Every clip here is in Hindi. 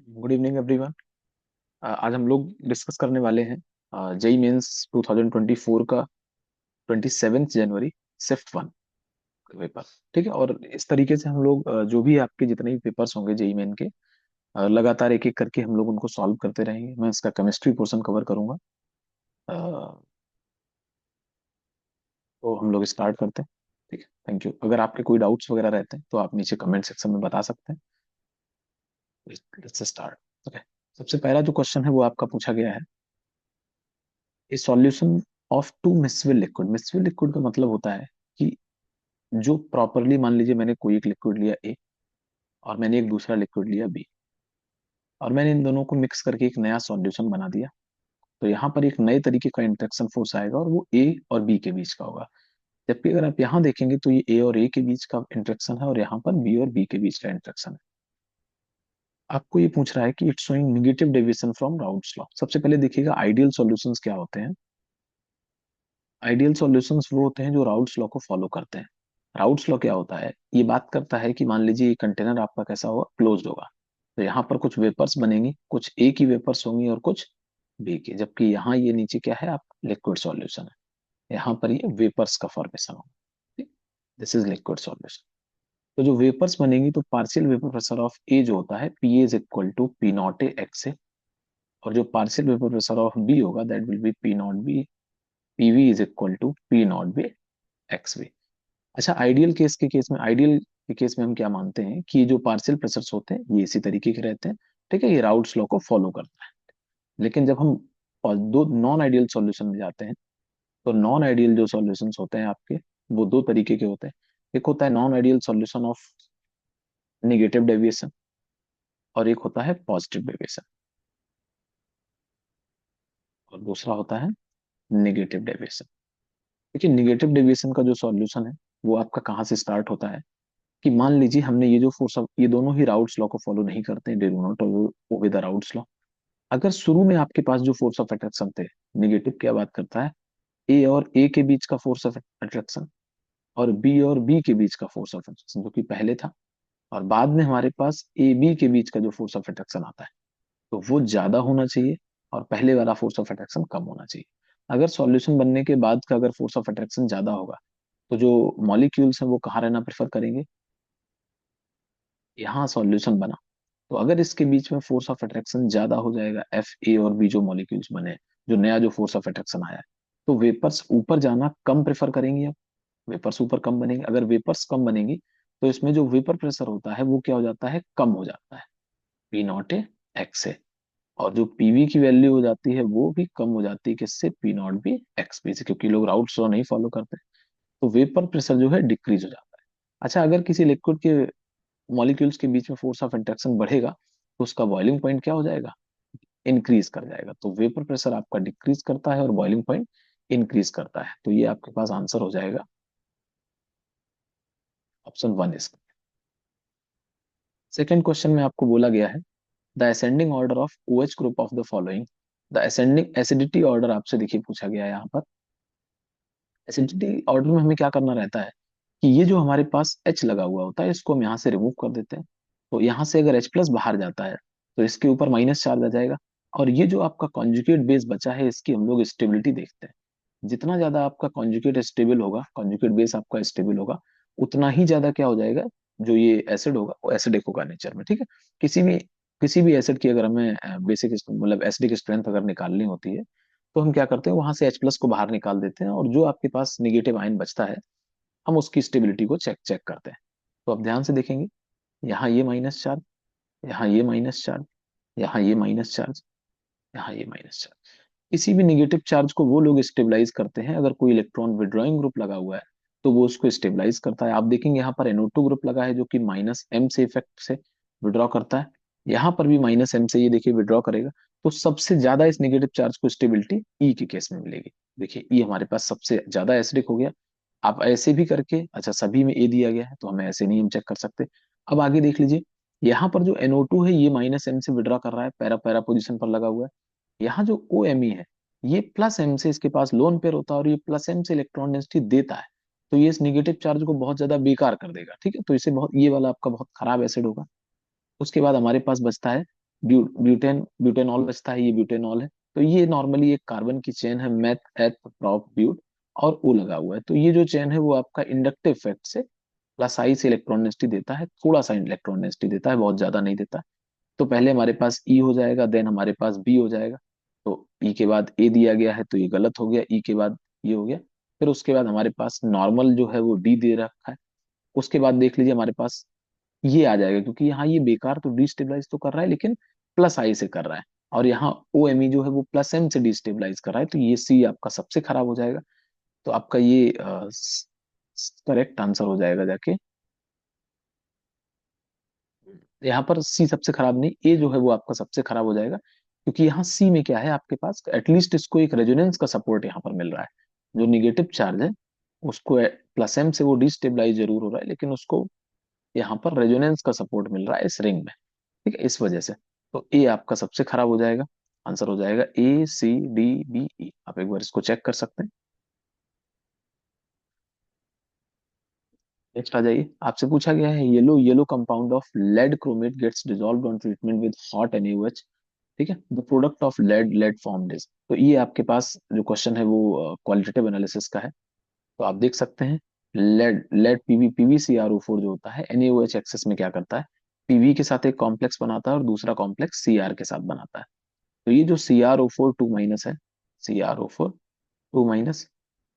Good evening everyone. आज हम लोग डिस्कस करने वाले हैं जेई मेंस 2024 का 27 जनवरी शिफ्ट वन पेपर। ठीक है, और इस तरीके से हम लोग जो भी आपके जितने भी पेपर्स होंगे जेई मेन के, लगातार एक एक करके हम लोग उनको सॉल्व करते रहेंगे। मैं इसका केमिस्ट्री पोर्शन कवर करूंगा। अ, तो हम लोग स्टार्ट करते हैं। ठीक है, थैंक यू। अगर आपके कोई डाउट्स वगैरह रहते हैं तो आप नीचे कमेंट सेक्शन में बता सकते हैं। Let's start. ओके, सबसे पहला जो क्वेश्चन है वो आपका पूछा गया है, A solution of two miscible liquid. Miscible liquid का मतलब होता है कि जो प्रॉपरली, मान लीजिए मैंने कोई एक लिक्विड लिया ए और मैंने एक दूसरा लिक्विड लिया बी, और मैंने इन दोनों को मिक्स करके एक नया सॉल्यूशन बना दिया। तो यहाँ पर एक नए तरीके का इंटरेक्शन फोर्स आएगा और वो ए और बी के बीच का होगा। जबकि अगर आप यहाँ देखेंगे तो ये ए और ए के बीच का इंटरेक्शन है और यहाँ पर बी और बी के बीच का इंटरेक्शन है। आपको ये पूछ रहा है कि it's showing negative deviation from Raoult's law. सबसे पहले देखिएगा आइडियल सॉल्यूशंस क्या होते हैं। आइडियल सॉल्यूशंस वो होते हैं जो राउल्ट्स लॉ को फॉलो करते हैं। राउल्ट्स लॉ क्या होता है, ये बात करता है कि मान लीजिए ये कंटेनर आपका कैसा होगा, क्लोज्ड होगा। तो यहाँ पर कुछ वेपर्स बनेंगी, कुछ ए की वेपर्स होंगी और कुछ बी की। जबकि यहाँ ये नीचे क्या है, आप लिक्विड सॉल्यूशन है, यहाँ पर ये वेपर्स का फॉर्मेशन होगा। This is liquid solution. तो जो वेपर्स बनेंगी, तो partial vapour pressure of A जो होता है P is equal to P nought A X A, और जो partial vapour pressure of B होगा that will be P nought B, PV is equal to P nought B X V. अच्छा, आइडियल केस के केस में, आइडियल के केस में हम क्या मानते हैं कि जो पार्शियल प्रेशर्स होते हैं ये इसी तरीके के रहते हैं। ठीक है, ये राउल्ट्स लॉ को फॉलो करता है। लेकिन जब हम और दो नॉन आइडियल सॉल्यूशन में जाते हैं, तो नॉन आइडियल जो सॉल्यूशंस होते हैं आपके, वो दो तरीके के होते हैं। एक होता है non ideal solution of negative deviation, और एक होता है पॉजिटिव डेविएशन, और दूसरा होता है निगेटिव डेविएशन। देखिए, निगेटिव डेविएशन का जो सॉल्यूशन है वो आपका कहाँ से स्टार्ट होता है, कि मान लीजिए हमने ये जो फोर्स, ये दोनों ही राउट्स लॉ को फॉलो नहीं करते हैं, they do not obey the routes law. अगर शुरू में आपके पास जो फोर्स ऑफ अट्रैक्शन थे, निगेटिव क्या बात करता है, ए और ए के बीच का फोर्स ऑफ अट्रैक्शन और बी और बी के बीच का फोर्स ऑफ अट्रैक्शन जो कि पहले था, और बाद में हमारे पास ए बी के बीच का जो फोर्स ऑफ अट्रैक्शन आता है, तो वो ज्यादा होना चाहिए और पहले वाला फोर्स ऑफ अट्रैक्शन कम होना चाहिए। अगर सॉल्यूशन बनने के बाद का अगर फोर्स ऑफ अट्रैक्शन ज्यादा होगा, तो जो मॉलिक्यूल्स हैं वो कहाँ रहना प्रेफर करेंगे, यहाँ सॉल्यूशन बना। तो अगर इसके बीच में फोर्स ऑफ अट्रैक्शन ज्यादा हो जाएगा, एफ ए और बी जो मॉलिक्यूल्स बने, जो नया जो फोर्स ऑफ अट्रैक्शन आया है, तो वेपर्स ऊपर जाना कम प्रेफर करेंगी। अब वेपर्स ऊपर कम बनेंगे, अगर वेपर्स कम बनेंगी तो इसमें जो वेपर प्रेशर होता है वो क्या हो जाता है, कम हो जाता है, P nought A X A. और जो पीवी की वैल्यू हो जाती है वो भी कम हो जाती है, किससे, P nought B x P से, क्योंकि लोग राउट्स लॉ नहीं फॉलो करते। तो वेपर प्रेशर जो है डिक्रीज हो जाता है। अच्छा, अगर किसी लिक्विड के मॉलिक्यूल्स के बीच में फोर्स ऑफ इंट्रैक्शन बढ़ेगा, तो उसका बॉइलिंग पॉइंट क्या हो जाएगा, इंक्रीज कर जाएगा। तो वेपर प्रेशर आपका डिक्रीज करता है और बॉइलिंग पॉइंट इंक्रीज करता है। तो ये आपके पास आंसर हो जाएगा ऑप्शन वन इसका। सेकेंड क्वेश्चन में आपको बोला गया है, the ascending order of OH group of the following. The ascending acidity order आपसे देखिए पूछा गया है यहाँ पर। एसिडिटी ऑर्डर में हमें क्या करना रहता है, कि ये जो हमारे पास H लगा हुआ होता है इसको हम यहाँ से रिमूव कर देते हैं। तो यहाँ से अगर H प्लस बाहर जाता है तो इसके ऊपर माइनस चार्ज आ जाएगा। और ये जो आपका कॉन्जुगेट बेस बचा है इसकी हम लोग स्टेबिलिटी देखते हैं। जितना ज्यादा आपका कॉन्जुगेट स्टेबल होगा, कॉन्जुगेट बेस आपका स्टेबल होगा, उतना ही ज्यादा क्या हो जाएगा, जो ये एसिड होगा वो एसिडिक होगा नेचर में। ठीक है, किसी भी किसी भी एसिड की अगर हमें बेसिक मतलब एसिडिक स्ट्रेंथ अगर निकालनी होती है, तो हम क्या करते हैं, वहां से H प्लस को बाहर निकाल देते हैं और जो आपके पास निगेटिव आयन बचता है हम उसकी स्टेबिलिटी को चेक चेक करते हैं। तो आप ध्यान से देखेंगे, यहाँ ये माइनस चार्ज, यहाँ ये माइनस चार्ज, यहाँ ये माइनस चार्ज, यहाँ ये माइनस चार्ज। किसी भी निगेटिव चार्ज को वो लोग स्टेबलाइज करते हैं, अगर कोई इलेक्ट्रॉन विड्रॉइंग ग्रुप लगा हुआ है तो वो उसको स्टेबलाइज करता है। आप देखेंगे यहाँ पर NO2 ग्रुप लगा है जो कि माइनस एम से इफेक्ट से विड्रॉ करता है, यहाँ पर भी माइनस एम से ये देखिए विड्रॉ करेगा। तो सबसे ज्यादा इस निगेटिव चार्ज को स्टेबिलिटी ई के केस में मिलेगी। देखिए ई हमारे पास सबसे ज्यादा एसिडिक हो गया। आप ऐसे भी करके, अच्छा सभी में ए दिया गया है तो हमें ऐसे नहीं हम चेक कर सकते। अब आगे देख लीजिए, यहाँ पर जो NO2 है ये माइनस एम से विड्रॉ कर रहा है, पैरा पैरा पोजिशन पर लगा हुआ है। यहाँ जो OMe है ये प्लस एम से, इसके पास लोन पेयर होता है और ये प्लस एम से इलेक्ट्रॉन डेंसिटी देता है। तो ये इस निगेटिव चार्ज को बहुत ज्यादा बेकार कर देगा। ठीक है, तो इसे बहुत, ये वाला आपका बहुत खराब एसिड होगा। उसके बाद हमारे पास बचता है ब्यूटेन ब्यूटेनॉल बचता है, ये ब्यूटेनॉल है। तो ये नॉर्मली एक कार्बन की चेन है, मेथ एथ प्रोप ब्यूट, और ओ लगा हुआ है। तो ये जो चेन है वो आपका इंडक्टिव इफेक्ट से प्लस आई से इलेक्ट्रॉन डेंसिटी देता है, थोड़ा सा इलेक्ट्रॉन डेंसिटी देता है, बहुत ज्यादा नहीं देता। तो पहले हमारे पास ई हो जाएगा, देन हमारे पास बी हो जाएगा। तो ई के बाद ए दिया गया है तो ये गलत हो गया, ई के बाद ये हो गया। फिर उसके बाद हमारे पास नॉर्मल जो है वो डी दे रखा है। उसके बाद देख लीजिए हमारे पास ये आ जाएगा, क्योंकि यहाँ ये बेकार तो डिस्टेबलाइज तो कर रहा है लेकिन प्लस आई से कर रहा है, और यहाँ ओ एम ई जो है वो प्लस एम से डिस्टेबलाइज कर रहा है, तो ये सी आपका सबसे खराब हो जाएगा। तो आपका ये करेक्ट आंसर हो जाएगा जाके, यहाँ पर सी सबसे खराब नहीं, ए जो है वो आपका सबसे खराब हो जाएगा, क्योंकि यहाँ सी में क्या है आपके पास, एटलीस्ट इसको एक रेजोनेंस का सपोर्ट यहाँ पर मिल रहा है। जो निगेटिव चार्ज है उसको प्लस एम से वो डिस्टेबलाइज जरूर हो रहा है, लेकिन उसको यहाँ पर रेजोनेंस का सपोर्ट मिल रहा है इस रिंग में। ठीक है, इस वजह से तो ए आपका सबसे खराब हो जाएगा। आंसर हो जाएगा ए सी डी बी ई। आप एक बार इसको चेक कर सकते हैं। नेक्स्ट आ जाइए, आपसे पूछा गया है yellow yellow compound of lead chromate gets dissolved on treatment with hot NaOH। ठीक है, the product of lead lead formed is. तो ये आपके पास जो क्वेश्चन है वो क्वालिटेटिव एनालिसिस का है। तो आप देख सकते हैं, लेड लेड PbCrO4 जो होता है NaOH एक्सेस में क्या करता है, पीवी के साथ एक कॉम्प्लेक्स बनाता है और दूसरा कॉम्प्लेक्स Cr के साथ बनाता है। तो ये जो CrO4 टू माइनस है, CrO4 टू माइनस,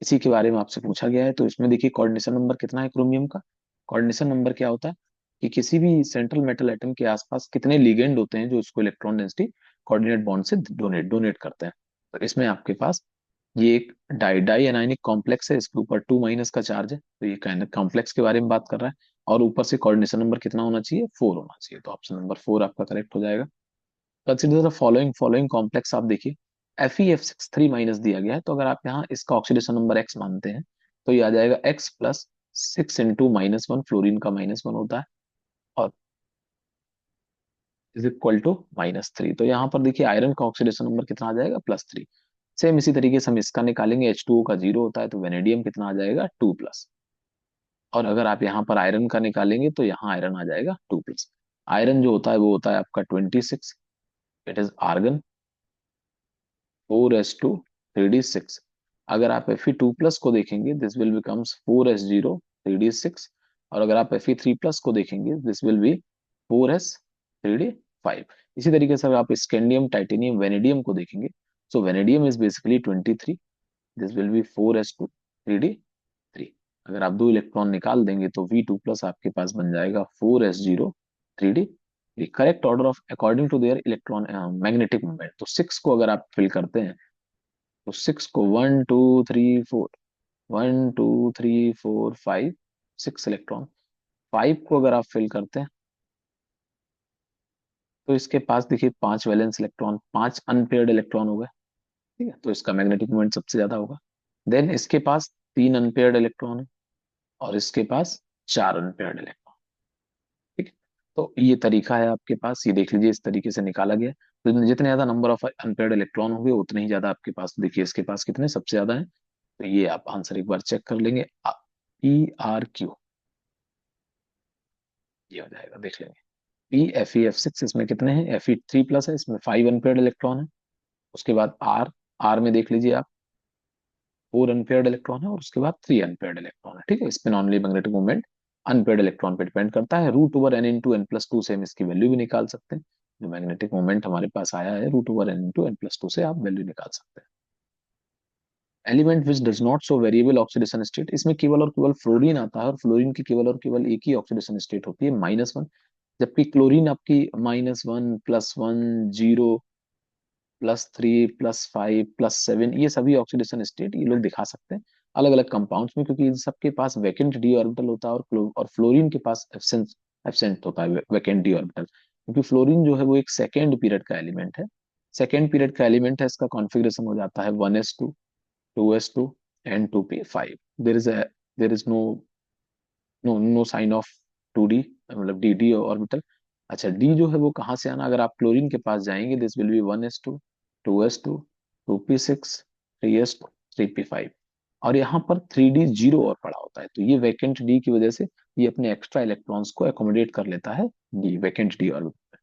इसी के बारे में आपसे पूछा गया है। तो इसमें देखिए कोऑर्डिनेशन नंबर कितना है क्रोमियम का। कोऑर्डिनेशन नंबर क्या होता है कि किसी भी सेंट्रल मेटल एटम के आसपास कितने लिगेंड होते हैं जो इसको इलेक्ट्रॉन डेंसिटी कोऑर्डिनेट बॉन्ड से डोनेट डोनेट करते हैं। तो इसमें आपके पास ये एक डाई डाई एनायनिक कॉम्प्लेक्स है, इसके ऊपर टू माइनस का चार्ज है, तो ये कॉम्प्लेक्स के बारे में बात कर रहा है। और ऊपर से कोऑर्डिनेशन नंबर कितना होना चाहिए, 4 होना चाहिए। तो ऑप्शन नंबर 4 आपका करेक्ट हो जाएगा। Consider the following following complex. आप देखिए FeF6 3 माइनस दिया गया है, तो अगर आप यहाँ इसका ऑक्सीडेशन नंबर एक्स मानते हैं तो ये आ जाएगा X+6 × -1, फ्लोरीन का -1 होता है, और इज इक्वल टू -3। तो यहाँ पर देखिए आयरन का ऑक्सीडेशन नंबर कितना आ जाएगा, +3। सेम इसी तरीके से हम इसका निकालेंगे, H2O का 0 होता है, तो वेनेडियम कितना आ जाएगा, 2+। और अगर आप यहाँ पर आयरन का निकालेंगे तो यहाँ आयरन आ जाएगा 2+। आयरन जो होता है वो होता है आपका 26, it is argon 4s2 3d6। अगर आप Fe2+ को देखेंगे this will becomes 4s0 3d6। और अगर आप Fe3+ को देखेंगे दिस विल बी 4s3d5। इसी तरीके से अगर आप स्कैंडियम टाइटेनियम वेनेडियम को देखेंगे, so vanadium is basically 23, this will be 4s2 3d3। अगर आप दो इलेक्ट्रॉन निकाल देंगे तो V2+ आपके पास बन जाएगा 4s0 3d। Correct order of according to their electron magnetic moment. तो 6 को अगर आप फिल करते हैं तो 6 को 1 2 3 4, 1 2 3 4 5, 6 इलेक्ट्रॉन। 5 को अगर आप फिल करते हैं तो इसके पास देखिए 5 वैलेंस इलेक्ट्रॉन, 5 अनपेयर्ड इलेक्ट्रॉन हो गए। ठीक है, तो इसका मैग्नेटिक मोमेंट सबसे ज्यादा होगा। देन इसके पास 3 अनपेयर्ड इलेक्ट्रॉन है, और इसके पास 4 अनपेयर्ड इलेक्ट्रॉन। ठीक है, तो ये तरीका है आपके पास, ये देख लीजिए इस तरीके से निकाला गया। तो जितने ज्यादा नंबर ऑफ अनपेयर्ड इलेक्ट्रॉन होंगे उतने ही ज्यादा आपके पास, देखिए इसके पास कितने सबसे ज्यादा है। तो ये आप आंसर एक बार चेक कर लेंगे, PRQ, ये हो जाएगा, देख लेंगे। PFeF6 इसमें कितने हैं, Fe3+ है, इसमें 5 अनपेयर्ड इलेक्ट्रॉन है। उसके बाद आर, आर में देख लीजिए आप 4 अनपेयर्ड इलेक्ट्रॉन है, और उसके बाद 3 अनपेयर्ड इलेक्ट्रॉन है। ठीक है, इसमें नॉनली मैग्नेटिक मूवमेंट अनपेयर्ड इलेक्ट्रॉन पे डिपेंड करता है। √n/n+2 से हम इसकी वैल्यू भी निकाल सकते हैं। जो मैग्नेटिक मूवमेंट हमारे पास आया है √n/n+2 से आप वैल्यू निकाल सकते हैं। Element which does not show variable oxidation state, इसमें केवल और केवल फ्लोरीन आता है, और फ्लोरीन की केवल और केवल एक ही ऑक्सीडेशन स्टेट होती है, -1। जबकि क्लोरीन आपकी -1 +1 0 +3 +5 +7, ये सभी ऑक्सीडेशन स्टेट ये लोग दिखा सकते हैं अलग अलग कंपाउंड्स में, क्योंकि इन सबके पास वैकेंट डी ऑर्बिटल होता है, और फ्लोरीन के पास एब्सेंट एब्सेंट होता है वैकेंट डी ऑर्बिटल, क्योंकि फ्लोरीन जो है वो एक सेकेंड पीरियड का एलिमेंट है। सेकेंड पीरियड का एलिमेंट है, इसका कॉन्फ़िगरेशन हो जाता है 1s2 2s2 and 2p5। There is no sign of 2d, मतलब डी ऑर्बिटल। अच्छा, डी जो है वो कहाँ से आना, अगर आप क्लोरीन के पास जाएंगे this will B 1s2 2s2 2p6 3s2 3p5। और यहाँ पर 3d जीरो और पड़ा होता है, तो ये वैकेंट डी की वजह से ये अपने एक्स्ट्रा इलेक्ट्रॉन्स को एकोमोडेट कर लेता है डी वैकेंट डी ऑर्बिटल।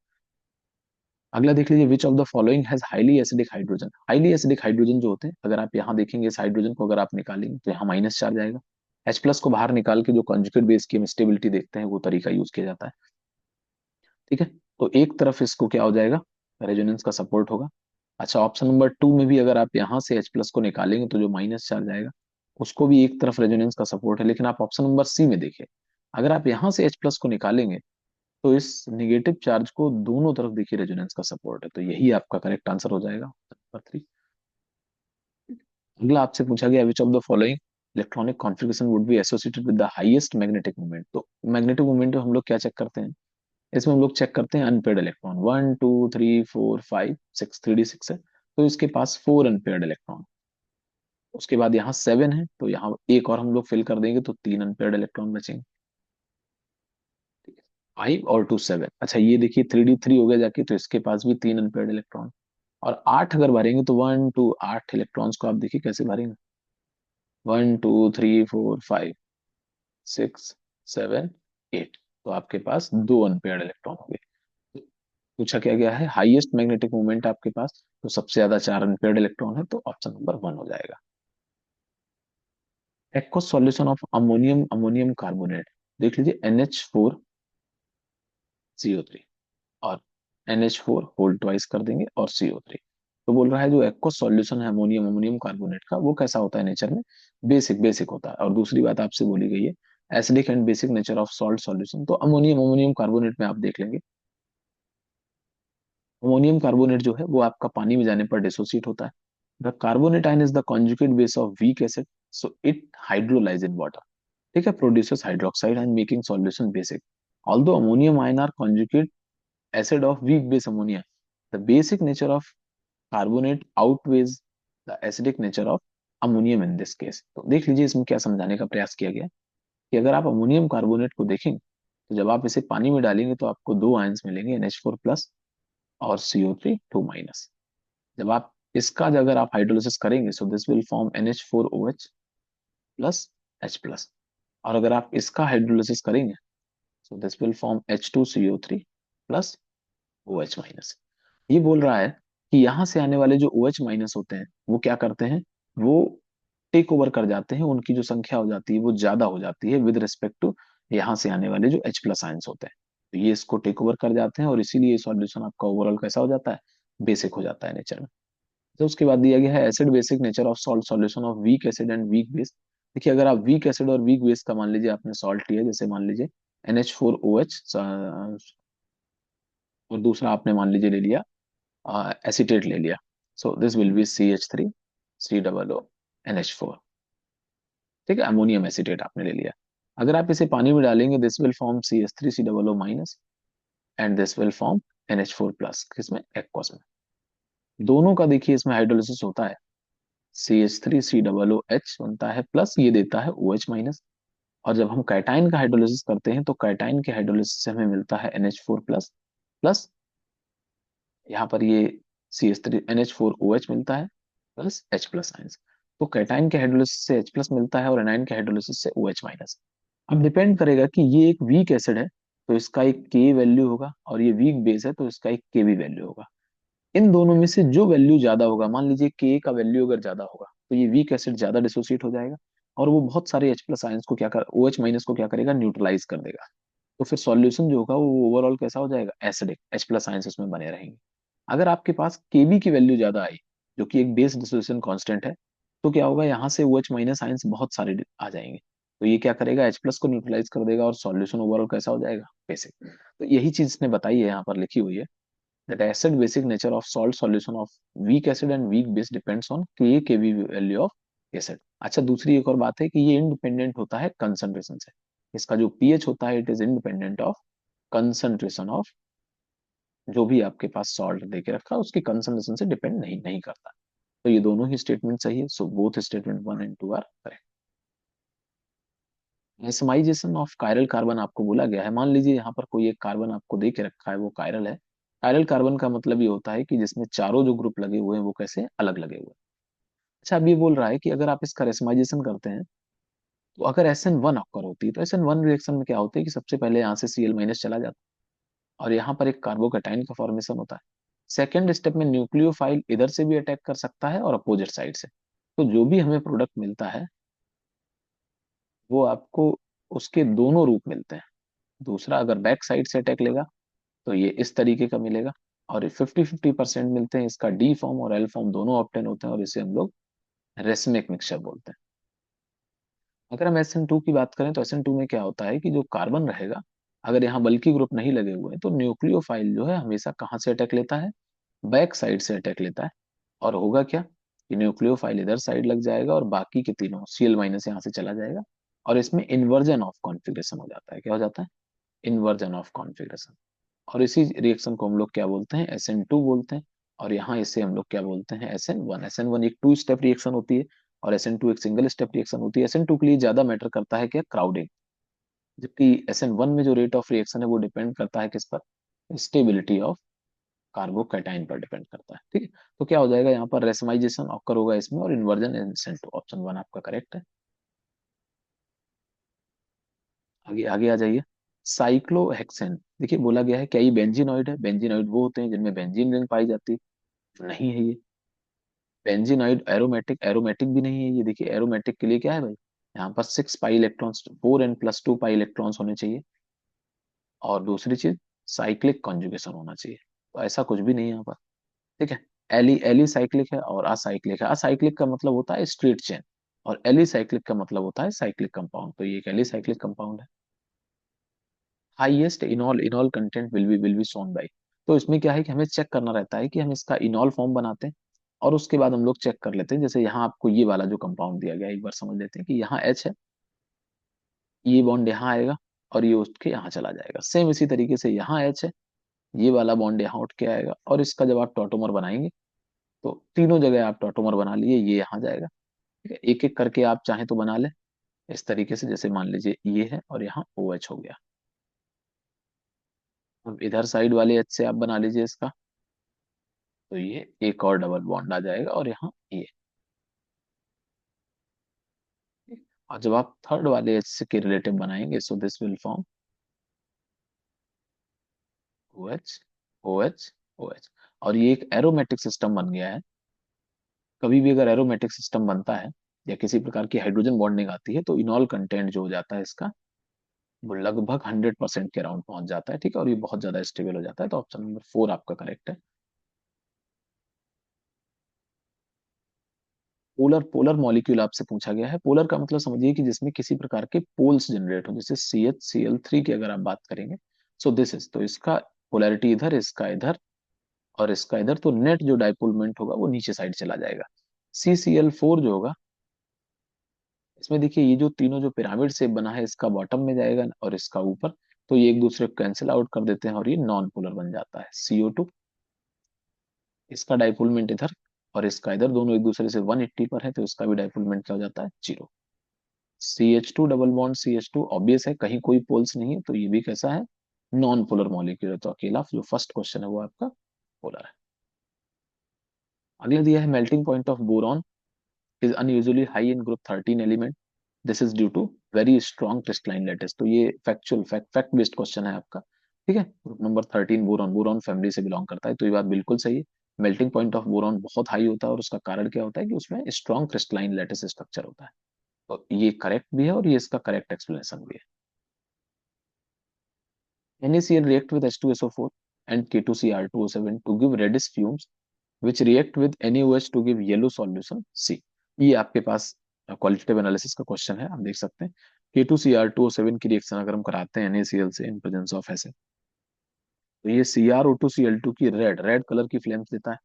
अगला देख लीजिए, which of the following has highly acidic hydrogen. Highly acidic hydrogen जो होते हैं, अगर आप यहाँ देखेंगे इस हाइड्रोजन को अगर आप निकालेंगे तो यहाँ माइनस चार्ज आएगा। H प्लस को बाहर निकाल के जो कॉन्जुगेट बेस की हम स्टेबिलिटी देखते हैं वो तरीका यूज किया जाता है। ठीक है, तो एक तरफ इसको क्या हो जाएगा, रेजोनेंस का सपोर्ट होगा। अच्छा, ऑप्शन नंबर 2 में भी अगर आप यहाँ से H प्लस को निकालेंगे तो जो माइनस चार्ज आएगा उसको भी एक तरफ रेजोनेंस का सपोर्ट है। लेकिन आप ऑप्शन नंबर सी में देखिए, अगर आप यहाँ से H प्लस को निकालेंगे तो इस निगेटिव चार्ज को दोनों तरफ देखिए रेजोनेंस का सपोर्ट है, तो यही आपका करेक्ट आंसर हो जाएगा नंबर 3। अगला आपसे पूछा गया, which of the following electronic configuration would be associated with the highest magnetic moment. तो मैग्नेटिक मोमेंट हम लोग क्या चेक करते हैं, इसमें हम लोग चेक करते हैं अनपेयर्ड इलेक्ट्रॉन। 1 2 3 4 5 6, 3D6 है तो इसके पास 4 अनपेयर्ड इलेक्ट्रॉन। उसके बाद यहाँ 7 है तो यहाँ एक और हम लोग फिल कर देंगे तो 3 अनपेयर्ड इलेक्ट्रॉन बचेंगे। 5 और 2 7। अच्छा ये देखिए 3D3 हो गया जाके, तो इसके पास भी 3 अनपेयर्ड इलेक्ट्रॉन। और 8 अगर भरेंगे तो 8 इलेक्ट्रॉन्स को आप देखिए कैसे भरेंगे, 1 2 3 4 5 6 7 8। तो आपके पास 2 अनपेयर्ड इलेक्ट्रॉन हो गए। पूछा क्या गया है, हाईएस्ट मैग्नेटिक मोमेंट आपके पास, तो सबसे ज्यादा 4 अनपेयर्ड इलेक्ट्रॉन है, तो ऑप्शन नंबर 1 हो जाएगा। Aqueous solution of ammonium ammonium carbonate, देख लीजिए NH4CO3 और NH4 होल ट्वाइस कर देंगे और CO3। तो बोल रहा है जो एक्वस सॉल्यूशन है अमोनियम अमोनियम कार्बोनेट का, वो कैसा होता है नेचर में, बेसिक बेसिक होता है। और दूसरी बात आपसे बोली गई है acidic and basic nature of salt solution, तो अमोनियम अमोनियम कार्बोनेट में आप देख लेंगे, अमोनियम कार्बोनेट जो है वो आपका पानी में जाने पर डिसोसिएट होता है। The carbonate ion is the conjugate base of weak acid, so it hydrolyse in water. ठीक है, produces hydroxide and making solution basic. Although ammonium ion are conjugate acid of weak base ammonia, the basic nature of carbonate outweighs the acidic nature of ammonium in this case। तो देख लीजिए इसमें क्या समझाने का प्रयास किया गया है कि अगर आप अमोनियम कार्बोनेट को देखेंगे तो जब आप इसे पानी में डालेंगे तो आपको दो आयंस मिलेंगे, NH4 प्लस और CO3 2 माइनस। जब आप इसका अगर आप हाइड्रोलिसिस करेंगे so this will form NH4OH plus H plus. और अगर आप इसका हाइड्रोलिसिस करेंगे so this will form H2CO3 plus OH minus. ये बोल रहा है कि यहाँ से आने वाले जो OH माइनस होते हैं वो क्या करते हैं, वो टेक ओवर कर जाते हैं, उनकी जो संख्या हो जाती है वो ज्यादा हो जाती है विद रिस्पेक्ट टू यहाँ से आने वाले जो H प्लस आयंस होते हैं। तो ये इसको टेक ओवर कर जाते हैं और इसीलिए सॉल्यूशन आपका ओवरऑल कैसा हो जाता है, बेसिक हो जाता है नेचर में। तो उसके बाद दिया गया है acid basic nature of salt solution of weak acid and weak base. देखिए अगर आप वीक एसिड और वीक बेस का मान लीजिए आपने सॉल्ट लिया, जैसे मान लीजिए NH4OH, और दूसरा आपने मान लीजिए ले लिया एसीटेट ले लिया, so this will B CH3 COO NH4। ठीक है, अमोनियम एसीटेट आपने ले लिया। अगर आप इसे पानी में डालेंगे this will form CH3COO minus and this will form NH4 plus, किसमें, एक्वस में। दोनों का देखिए इसमें हाइड्रोलिसिस होता है, CH3COOH बनता है प्लस ये देता है OH माइनस। और जब हम कैटाइन का हाइड्रोलिसिस करते हैं तो कैटाइन के हाइड्रोलिसिस से हमें मिलता है NH4 प्लस प्लस यहाँ पर ये CH3NH4OH मिलता है प्लस H प्लस आइंस। तो कैटाइन के हाइड्रोलिसिस से H प्लस मिलता है और एनाइन के हाइड्रोलिसिस से OH माइनस। अब डिपेंड करेगा कि ये एक वीक एसिड है तो इसका एक K वैल्यू होगा, और ये वीक बेस है तो इसका एक Kb वैल्यू होगा। इन दोनों में से जो वैल्यू ज्यादा होगा, मान लीजिए K का वैल्यू अगर ज्यादा होगा तो ये वीक एसिड ज्यादा डिसोसिएट हो जाएगा और वो बहुत सारे H प्लस आयंस को क्या कर, OH माइनस को क्या करेगा, न्यूट्रलाइज कर देगा। तो फिर सॉल्यूशन जो होगा वो ओवरऑल कैसा हो जाएगा, एसिडिक, H प्लस आयंस उसमें बने रहेंगे। अगर आपके पास Kb की वैल्यू ज्यादा आई, जो कि एक बेस डिसोसिएशन कांस्टेंट है, तो क्या होगा, यहाँ से OH माइनस आयंस बहुत सारे आ जाएंगे। तो ये क्या करेगा, H प्लस को न्यूट्रलाइज कर देगा और सॉल्यूशन ओवरऑल कैसा हो जाएगा, बेसिक। तो यही चीज इसने बताई है, यहाँ पर लिखी हुई है that acid basic nature of salt solution of weak acid and weak base depends on Kb value of acid। अच्छा, दूसरी एक और बात है कि ये इंडिपेंडेंट होता है कंसंट्रेशन से। इसका जो पीएच होता है it is independent of concentration of, जो भी आपके पास सॉल्ट दे के रखा है उसकी कंसंट्रेशन से डिपेंड नहीं नहीं करता। तो ये दोनों ही स्टेटमेंट सही है, so both statement 1 and 2 are correct. एसमाइजेशन ऑफ कायरल कार्बन आपको बोला गया है, मान लीजिए यहाँ पर कोई एक कार्बन आपको दे के रखा है वो कायरल है। कायरल कार्बन का मतलब ये होता है कि जिसमें चारों जो ग्रुप लगे हुए हैं वो कैसे अलग लगे हुए हैं। अच्छा, अब ये बोल रहा है कि अगर आप इसका रेसमाइजेशन करते हैं तो अगर SN1 ऑकर होती है तो SN1 रिएक्शन में क्या होता है कि सबसे पहले यहाँ से Cl माइनस चला जाता है और यहाँ पर एक कार्बोकैटायन का फॉर्मेशन होता है। सेकेंड स्टेप में न्यूक्लियोफाइल इधर से भी अटैक कर सकता है और अपोजिट साइड से। तो जो भी हमें प्रोडक्ट मिलता है वो आपको उसके दोनों रूप मिलते हैं। दूसरा अगर बैक साइड से अटैक लेगा तो ये इस तरीके का मिलेगा, और 50-50% मिलते हैं, इसका डी फॉर्म और एल फॉर्म दोनों ऑप्टेन होते हैं, और इसे हम लोग रेसमिक मिक्सचर बोलते हैं। अगर हम SN2 की बात करें तो SN2 में क्या होता है कि जो कार्बन रहेगा, अगर यहाँ बल्कि ग्रुप नहीं लगे हुए हैं तो न्यूक्लियोफाइल जो है हमेशा कहाँ से अटैक लेता है, बैक साइड से अटैक लेता है। और होगा क्या कि न्यूक्लियोफाइल इधर साइड लग जाएगा और बाकी के तीनों Cl- यहाँ से चला जाएगा, और इसमें इन्वर्जन ऑफ कॉन्फ़िगरेशन हो जाता है। क्या हो जाता है? Inversion of configuration. और इसी रिएक्शन को हम लोग क्या बोलते हैं? SN2 बोलते हैं। और यहाँ इसे हम लोग क्या बोलते हैं? SN1। SN1 एक 2 स्टेप रिएक्शन होती है, और SN2 एक सिंगल स्टेप रिएक्शन होती है। SN2 के लिए ज्यादा मैटर करता है क्या? क्राउडिंग। जबकि SN1 में जो रेट ऑफ रिएक्शन है वो डिपेंड करता है किस पर? स्टेबिलिटी ऑफ कार्बोकैटायन पर डिपेंड करता है। ठीक है, तो क्या हो जाएगा यहाँ पर? रेसमाइजेशन ऑकर होगा इसमें, और इन्वर्जन SN2। ऑप्शन 1 आपका करेक्ट है। आगे आगे आ जाइए। साइक्लोहेक्सेन, देखिए बोला गया है क्या ये बेंजीनॉइड है? बेंजीनॉइड वो होते हैं जिनमें बेंजीन रिंग पाई जाती है, नहीं है ये। बेंजीनॉइड एरोमेटिक, एरोमेटिक भी नहीं है ये। देखिए एरोमेटिक के लिए क्या है भाई, यहाँ पर 6 pi electrons, 4n+2 pi electrons होने चाहिए। और दूसरी चीज, साइक्लिक कॉन्जुगेशन होना चाहिए। तो ऐसा कुछ भी नहीं है यहाँ पर। ठीक है, एली एली साइक्लिक है और असाइक्लिक है। असाइक्लिक का मतलब होता है स्ट्रेट चेन, और एली साइक्लिक का मतलब होता है साइक्लिक कंपाउंड। तो ये एक एली साइक्लिक कंपाउंड है। Highest इनॉल, इनॉल content will be shown by. तो इसमें क्या है कि हमें चेक करना रहता है कि हम इसका इनॉल फॉर्म बनाते हैं, और उसके बाद हम लोग चेक कर लेते हैं। जैसे यहाँ आपको ये वाला जो कंपाउंड दिया गया है, एक बार समझ लेते हैं कि यहाँ H है, ये बॉन्ड यहाँ आएगा और ये उठ के यहाँ चला जाएगा। सेम इसी तरीके से यहाँ H है, ये वाला बॉन्ड यहाँ उठ के आएगा, और इसका जब आप टॉटोमर बनाएंगे तो तीनों जगह आप टॉटोमर बना लिए, ये यहाँ जाएगा। ठीक है, एक एक करके आप चाहें तो बना ले इस तरीके से। जैसे मान लीजिए ये है और यहाँ OH हो गया। अब इधर साइड वाले H से आप बना लीजिए इसका, तो ये एक और डबल बॉन्ड आ जाएगा, और यहाँ ये। और जब आप थर्ड वाले H से के रिलेटिव बनाएंगे, so this will form OH, OH, OH। और ये एक एरोमेटिक सिस्टम बन गया है। कभी भी अगर एरोमेटिक सिस्टम बनता है या किसी प्रकार की हाइड्रोजन बॉन्डिंग आती है, तो इनॉल कंटेंट जो हो जाता है इसका, वो लगभग 100% के अराउंड पहुंच जाता है। ठीक है, और ये बहुत ज्यादा स्टेबल हो जाता है। तो ऑप्शन नंबर 4 आपका करेक्ट है। पोलर, पोलर मॉलिक्यूल आपसे पूछा गया है। पोलर का मतलब समझिए कि जिसमें किसी प्रकार के पोल्स जनरेट हो, जैसे CH Cl3 की अगर आप बात करेंगे, सो दिस इज, तो इसका पोलैरिटी इधर, इसका इधर और इसका इधर, तो नेट जो डाइपोल मोमेंट होगा वो नीचे साइड चला जाएगा। CCl4 जो होगा, इसमें देखिए ये जो तीनों जो पिरामिड शेप बना है, इसका बॉटम में जाएगा और इसका ऊपर, तो ये एक दूसरे को कैंसिल आउट कर देते हैं और ये नॉन पोलर बन जाता है। CO2, इसका डाइपोलमेंट इधर और इसका इधर, दोनों एक दूसरे से 180 पर है, तो इसका भी डाइपोलमेंट क्या हो जाता है? 0। CH2 double bond CH2 obvious है, कहीं कोई पोल्स नहीं है, तो ये भी कैसा है? नॉन पोलर मॉलिक्यूल है। तो अकेला जो फर्स्ट क्वेश्चन है वो आपका पोलर है। अगला दिया है melting point of boron is unusually high in group 13 element, this is due to very strong crystalline lattice. तो ये फैक्चुअल, फैक्ट बेस्ड क्वेश्चन है आपका। ठीक है, group number 13 boron, boron family से बिलोंग करता है, तो ये बात बिल्कुल सही है। मेल्टिंग पॉइंट ऑफ बोरॉन बहुत हाई होता है, और उसका कारण क्या होता है कि उसमें स्ट्रॉन्ग क्रिस्टलाइन लैटिस स्ट्रक्चर होता है। तो ये करेक्ट भी है, और ये इसका करेक्ट एक्सप्लेनेशन भी है। NaCl react with H2SO4 and K2Cr2O7 to give reddish fumes which react with NaOH to give yellow solution C। ये आपके पास क्वालिटेटिव एनालिसिस का क्वेश्चन है, आप देख सकते हैं। K2Cr2O7 की रिएक्शन अगर हम कराते हैं NaCl से इन प्रेजेंस ऑफ एसिड, तो ये CrO2Cl2 की रेड रेड कलर की फ्लेम्स देता है।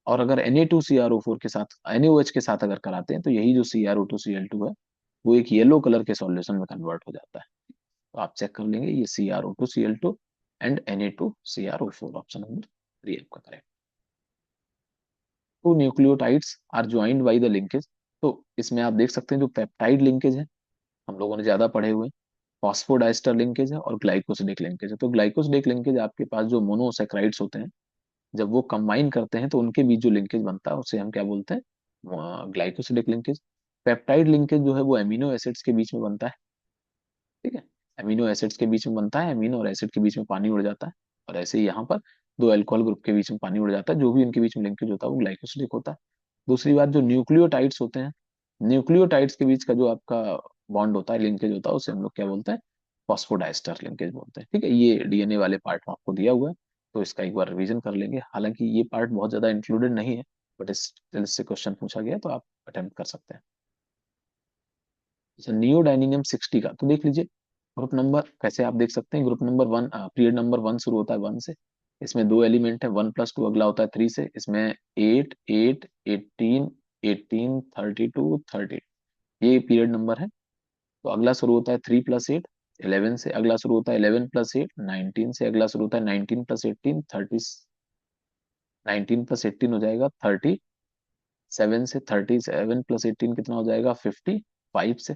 और अगर Na2CrO4 के साथ, NaOH के साथ अगर कराते हैं, तो यही जो CrO2Cl2 है वो एक येलो कलर के सॉल्यूशन में कन्वर्ट हो जाता है। तो आप चेक कर लेंगे, ये CrO2Cl2 and Na2CrO4, option number 3 आपका correct. Two nucleotides are joined by the linkage. तो इसमें आप देख सकते हैं जो पेप्टाइड लिंकेज है, हम लोगों ने ज्यादा पढ़े हुए हैं। फॉस्फोडाइस्टर लिंकेज है और ग्लाइकोसिडिक लिंकेज है। तो ग्लाइकोसिडिक लिंकेज आपके पास जो मोनोसैकेराइड्स होते हैं, जब वो कंबाइन करते हैं तो उनके बीच जो लिंकेज बनता है उसे हम क्या बोलते हैं? Glycosidic linkage. पेप्टाइड लिंकेज जो है वो एमिनो एसिड्स के बीच में बनता है। ठीक है, एमिनो एसिड्स के बीच में बनता है, एमिनो और एसिड के बीच में पानी उड़ जाता है। और ऐसे ही यहाँ पर दो अल्कोहल ग्रुप के बीच में पानी उड़ जाता है, जो भी इनके बीच में लिंकेज होता है वो ग्लाइकोसिलिक होता है। दूसरी बात, जो न्यूक्लियोटाइड्स होते हैं, न्यूक्लियोटाइड्स के बीच का जो आपका बॉन्ड होता है, लिंकेज होता है, उसे हम लोग क्या बोलते हैं, फॉस्फोडाइस्टर लिंकेज बोलते हैं। ठीक है, ये डीएनए वाले पार्ट में आपको दिया हुआ है, तो इसका एक बार रिवीजन कर लेंगे। हालांकि ये पार्ट बहुत ज्यादा इंक्लूडेड नहीं है, बट इससे क्वेश्चन पूछा गया तो आप अटेम्प्ट कर सकते हैं। अच्छा, नियोडाइनियम 60 का तो देख लीजिए। ग्रुप नंबर कैसे आप देख सकते हैं, ग्रुप नंबर 1, पीरियड नंबर 1 शुरू होता है 1 से। इसमें दो एलिमेंट है, 1+2, अगला होता है 3 से। इसमें 8, 8, 18, 18, 32, 30, ये पीरियड नंबर है। तो अगला शुरू होता है 3+8, 11 से। अगला शुरू होता है 11+8, 19 से। अगला शुरू होता है 19+18, 30, 19+18 हो जाएगा 37 से। 37+18 कितना हो जाएगा, 55 से।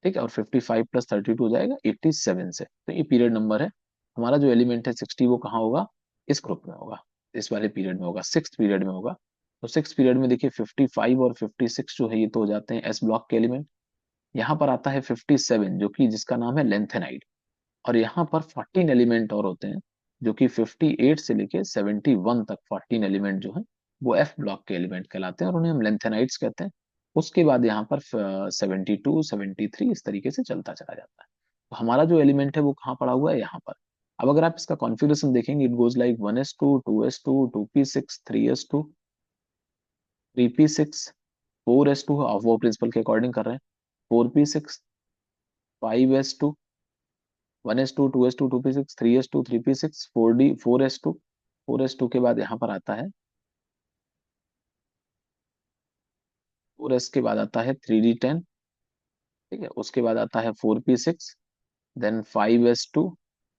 ठीक है, और 55+32 हो जाएगा 87 से। तो ये पीरियड नंबर है। हमारा जो एलिमेंट है 60, वो कहाँ होगा, इस ग्रुप में होगा, इस वाले पीरियड में होगा, सिक्स पीरियड में होगा। तो सिक्स पीरियड में देखिए 55 और 56 जो है ये तो हो जाते हैं एस ब्लॉक के एलिमेंट। यहाँ पर आता है 57, जो कि जिसका नाम है लेंथेनाइड। और यहाँ पर 14 एलिमेंट और होते हैं, जो कि 58 से लेके 71 तक 14 एलिमेंट जो है वो एफ ब्लॉक के एलिमेंट कहलाते हैं, और उन्हें हम लेंथेनाइड्स कहते हैं। उसके बाद यहाँ पर 72, 73 इस तरीके से चलता चला जाता है। तो हमारा जो एलिमेंट है वो कहाँ पड़ा हुआ है, यहाँ पर। अब अगर आप इसका कॉन्फ़िगरेशन देखेंगे, it goes like 1s2, 2s2, 2p6, 3s2, 3p6, 4s2, आप वो प्रिंसिपल के अकॉर्डिंग कर रहे हैं, 4p6, 5s2, 1s2, 2s2, 2p6, 3s2, 3p6, 4d, 4s2। 4s2 के बाद यहाँ पर आता है, 4s के बाद आता है 3d10। ठीक है, उसके बाद आता है 4p6, देन 5s2।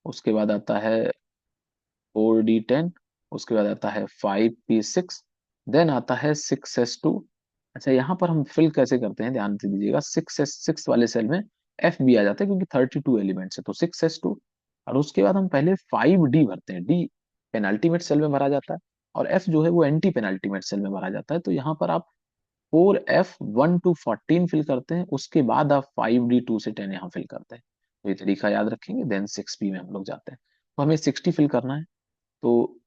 उसके बाद आता है 4d10। उसके बाद आता है 5p6, देन आता है 6s2। अच्छा, यहाँ पर हम फिल कैसे करते हैं, ध्यान से दीजिएगा। 6s6 वाले सेल में एफ भी आ जाता है, क्योंकि 32 एलिमेंट्स है, तो 6s2। और उसके बाद हम पहले 5d भरते हैं। डी पेनाल्टीमेट सेल में भरा जाता है, और एफ जो है वो एंटी पेनाल्टीमेट सेल में भरा जाता है। तो यहाँ पर आप 4f1 to 14 फिल करते हैं, उसके बाद आप 5d2 से 10 यहाँ फिल करते हैं। तो ये तरीका याद रखेंगे, देन 6p में हम लोग जाते हैं। तो हमें 60 फिल करना है, तो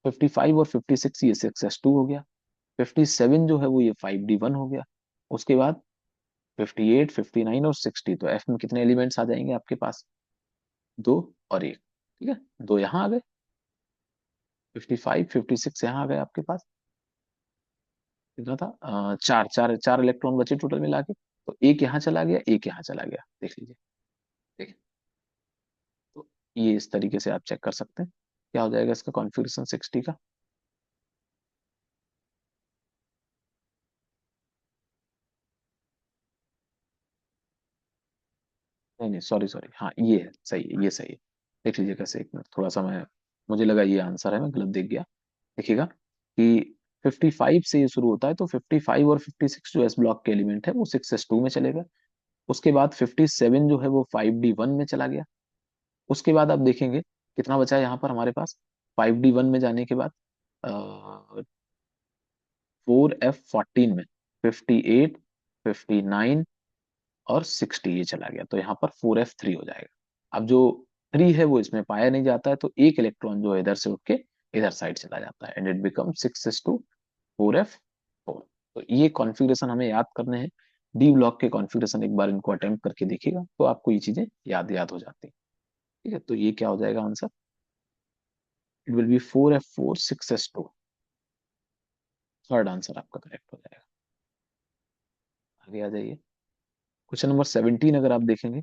55 और 56 ये 6s2 हो गया। 57 जो है वो ये 5d1 हो गया। उसके बाद 58, 59 और 60, तो एफ में कितने एलिमेंट्स आ जाएंगे आपके पास, दो और एक। ठीक है, दो यहाँ आ गए, 55, 56 यहाँ आ गए आपके पास। कितना था, चार चार चार इलेक्ट्रॉन बचे टोटल मिला के। तो एक यहाँ चला गया, एक यहाँ चला गया, देख लीजिए। ठीक है, तो ये इस तरीके से आप चेक कर सकते हैं क्या हो जाएगा इसका कॉन्फ़िगरेशन 60 का। नहीं नहीं, सॉरी सॉरी, हाँ ये है, सही है, ये सही है। देख लीजिए कैसे, एक मिनट, थोड़ा सा मैं, मुझे लगा ये आंसर है, मैं गलत देख गया। देखिएगा कि 55 से ये शुरू होता है, तो 55 और 56 जो एस ब्लॉक के एलिमेंट है वो 6s2 में चलेगा। उसके बाद 57 जो है वो 5d1 में चला गया। उसके बाद आप देखेंगे कितना बचा है यहाँ पर हमारे पास, 5d1 में जाने के बाद 4f14 में 58, 59 और 60 ये चला गया, तो यहाँ पर 4f3 हो जाएगा। अब जो 3 है वो इसमें पाया नहीं जाता है, तो एक इलेक्ट्रॉन जो है इधर से उठ के इधर साइड चला जाता है, and it become 6s2, 4f4। तो ये कॉन्फ़िगरेशन हमें याद करने हैं। डी ब्लॉक के कॉन्फ़िगरेशन एक बार इनको अटेम्प्ट करके देखिएगा, तो आपको ये चीजें याद याद हो जाती हैं। ठीक है, तो ये क्या हो जाएगा answer, it will be 4f4, 6s2। Third answer आपका करेक्ट हो जाएगा। आगे आ जाइए, क्वेश्चन नंबर 17 अगर आप देखेंगे,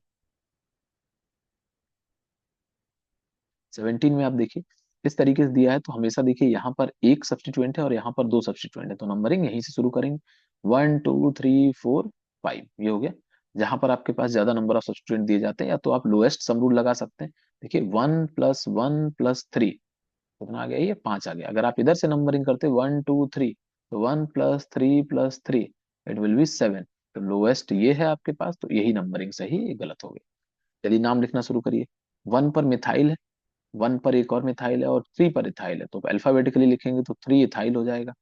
17 में आप देखिए इस तरीके से दिया है, तो हमेशा देखिए यहाँ पर एक सब्स्टिट्यूएंट है और यहाँ पर दो सब्स्टिट्यूएंट है, तो नंबरिंग यहीं से शुरू करेंगे। 1, 2, 3, 4, 5 ये हो गया। जहां पर आपके पास ज्यादा नंबर ऑफ सब्स्टिट्यूएंट दिए जाते हैं, या तो आप लोएस्ट सम रूल लगा सकते हैं। देखिए 1+1+3 कितना आ गया, ये 5 आ गया। अगर आप इधर से नंबरिंग करते 1, 2, 3, तो 1+3+3 इट विल बी 7। तो लोएस्ट ये है आपके पास, तो यही नंबरिंग सही, ये गलत हो गई। चलिए नाम लिखना शुरू करिए। 1 पर मिथाइल है, 1 पर एक और मिथाइल है, और 3 पर इथाइल है, तो अल्फाबेटिकली लिखेंगे तो 3 इथाइल हो जाएगा।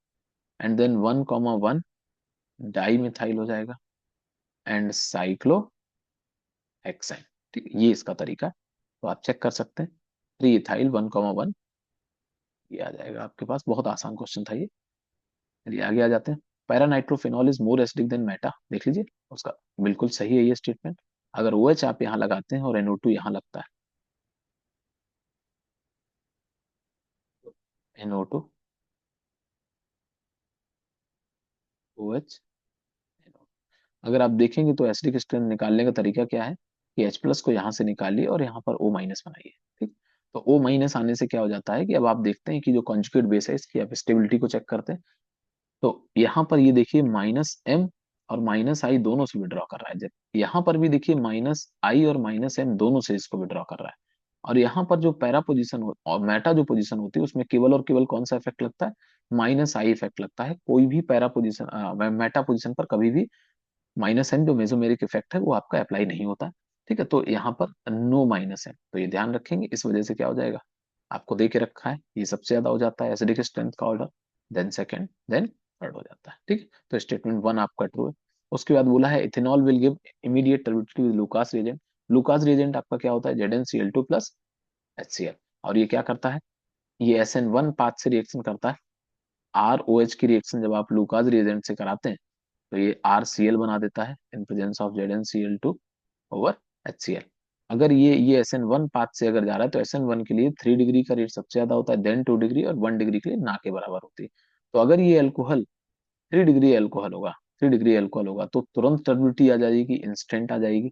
एंड देन 1,1 डाई मिथाइल हो जाएगा, एंड साइक्लो हेक्साइन। ठीक है, ये इसका तरीका है। तो आप चेक कर सकते हैं, 3 इथाइल, 1,1 ये आ जाएगा आपके पास, बहुत आसान क्वेश्चन था ये। चलिए आगे आ जाते हैं। Paranitrophenol is more acidic then Meta, देख लीजिए उसका बिल्कुल सही है ये स्टेटमेंट। अगर ओ एच आप यहाँ लगाते हैं और NO2 यहाँ लगता है, NO2 OH, अगर आप देखेंगे तो एसिडिक स्ट्रेंथ निकालने का तरीका क्या है कि H+ को यहाँ से निकालिए और यहाँ पर O- बनाइए। ठीक, तो O- आने से क्या हो जाता है कि अब आप देखते हैं कि जो कॉन्जुगेट बेस है इसकी आप स्टेबिलिटी को चेक करते हैं। तो यहाँ पर ये देखिए -M और -I दोनों से विड्रॉ कर रहा है, जब यहाँ पर भी देखिए -I और -M दोनों से इसको विड्रॉ कर रहा है। और यहाँ पर जो पैरा पोजीशन और मेटा जो पोजीशन होती है उसमें केवल और केवल कौन सा इफेक्ट लगता है, -I इफेक्ट लगता है। कोई भी पैरा पोजीशन मेटा पोजीशन पर कभी भी -M जो मेसोमेरिक इफेक्ट है वो आपका अप्लाई नहीं होता है। ठीक है, तो यहाँ पर नो -M, तो ये ध्यान रखेंगे। इस वजह से क्या हो जाएगा, आपको दे के रखा है ये सबसे ज्यादा हो जाता है एसिडिक स्ट्रेंथ का order, then second, then third हो जाता है। ठीक है, तो स्टेटमेंट 1 आपका ट्रू है। उसके बाद बोला है ethanol will give immediate turbidity with Lucas reagent. Lucas reagent आपका क्या होता है, ZnCl2 प्लस HCl। और ये क्या करता है, ये SN1 पाथ से रिएक्शन करता है। ROH की रिएक्शन जब आप लुकास रिएजेंट से कराते हैं तो ये RCl बना देता है in presence of ZnCl2 over HCl। अगर ये SN1 पाथ से अगर जा रहा है तो SN1 के लिए 3 डिग्री का रेट सबसे ज्यादा होता है, देन 2 डिग्री, और 1 डिग्री के लिए ना के बराबर होती है। तो अगर ये अल्कोहल 3 डिग्री अल्कोहल होगा, 3 डिग्री अल्कोहल होगा तो तुरंत टर्बिडिटी आ जाएगी, इंस्टेंट आ जाएगी।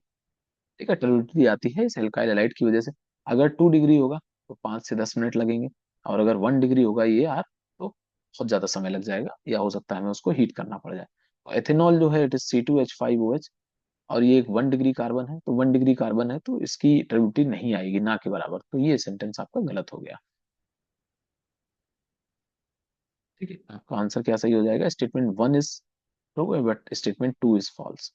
ठीक है, टर्बिडिटी आती है इस एल्काइल हैलाइड की वजह से। अगर 2 डिग्री होगा तो 5 से 10 मिनट लगेंगे, और अगर 1 डिग्री होगा ये यार तो बहुत ज्यादा समय लग जाएगा, या हो सकता है हमें उसको हीट करना पड़ जाए। तो एथेनॉल जो है इट इज C2H5OH, और ये एक 1 डिग्री कार्बन है, तो 1 डिग्री कार्बन है तो इसकी टर्बिडिटी नहीं आएगी ना के बराबर, तो ये सेंटेंस आपका गलत हो गया। ठीक है, आपका आंसर क्या सही हो जाएगा, स्टेटमेंट 1 इज ट्रू है बट स्टेटमेंट 2 इज फॉल्स।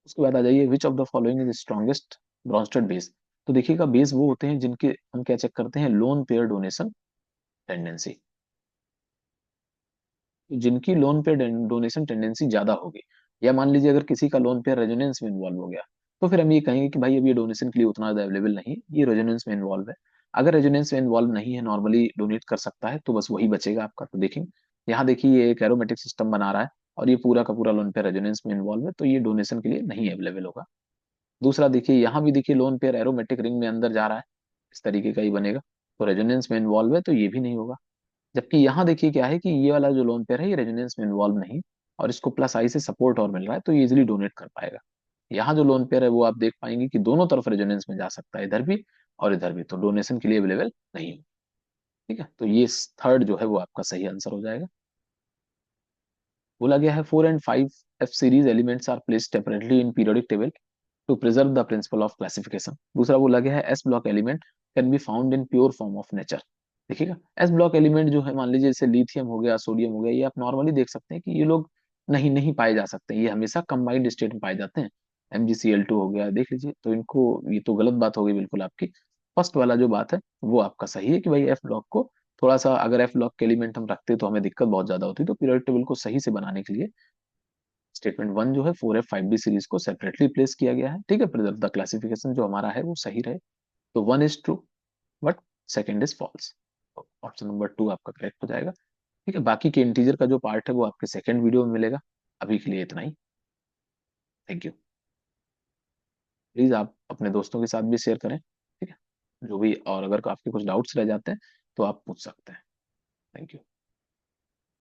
उसके बाद आ जाइए, which of the following is strongest Brønsted base. तो देखिएगा बेस वो होते हैं जिनके हम क्या चेक करते हैं, लोन पेयर डोनेशन टेंडेंसी। जिनकी लोन पेयर डोनेशन टेंडेंसी ज्यादा होगी, या मान लीजिए अगर किसी का लोन पेयर रेजोनेंस में इन्वॉल्व हो गया, तो फिर हम ये कहेंगे कि भाई अब ये डोनेशन के लिए उतना ज्यादा अवेलेबल नहीं है, ये रेजोनेंस में इन्वॉल्व है। अगर रेजोनेंस में इन्वॉल्व नहीं है, नॉर्मली डोनेट कर सकता है, तो बस वही बचेगा आपका। तो देखेंगे यहाँ देखिए ये एक एरोमेटिक सिस्टम बना रहा है और ये पूरा का पूरा लोन पेयर रेजोनेंस में इन्वॉल्व है, तो ये डोनेशन के लिए नहीं अवेलेबल होगा। दूसरा देखिए यहाँ भी देखिए लोन पेयर एरोमेटिक रिंग में अंदर जा रहा है, इस तरीके का ही बनेगा, तो रेजोनेंस में इन्वॉल्व है तो ये भी नहीं होगा। जबकि यहाँ देखिए क्या है कि ये वाला जो लोन पेयर है ये रेजोनेंस में इन्वॉल्व नहीं, और इसको +I से सपोर्ट और मिल रहा है, तो ये इजिली डोनेट कर पाएगा। यहाँ जो लोन पेयर है वो आप देख पाएंगे कि दोनों तरफ रेजोनेंस में जा सकता है, इधर भी और इधर भी, तो डोनेशन के लिए अवेलेबल नहीं है। ठीक है, तो ये थर्ड जो है वो आपका सही आंसर हो जाएगा। बोला गया है 4 and 5 F series elements are placed separately in periodic table to preserve the principle of classification. दूसरा बोला गया है s block element can be found in pure form of nature. देखिएगा एस ब्लॉक एलिमेंट जो है, मान लीजिए जैसे लिथियम हो गया, सोडियम हो गया, ये आप नॉर्मली देख सकते हैं कि ये लोग नहीं नहीं पाए जा सकते, ये हमेशा कंबाइंड स्टेट में पाए जाते हैं। MgCl2 हो गया, देख लीजिए, तो इनको ये तो गलत बात हो गई बिल्कुल आपकी। फर्स्ट वाला जो बात है वो आपका सही है कि भाई एफ ब्लॉक को थोड़ा सा, अगर एफ ब्लॉक के एलिमेंट हम रखते तो हमें दिक्कत बहुत ज्यादा होती, तो पीरियोडिक टेबल को सही से बनाने के लिए स्टेटमेंट 1 जो है 4F5D सीरीज को सेपरेटली प्लेस किया गया है। ठीक है, प्रिजर्व द क्लासिफिकेशन जो हमारा है वो सही रहे, तो 1 is true but second is false. Option number 2 आपका करेक्ट हो जाएगा। ठीक है, बाकी के इंटीजर का जो पार्ट है वो आपके सेकंड वीडियो में मिलेगा। अभी के लिए इतना ही, थैंक यू। प्लीज आप अपने दोस्तों के साथ भी शेयर करें। ठीक है, जो भी, और अगर आपके कुछ डाउट्स रह जाते हैं तो आप पूछ सकते हैं। Thank you.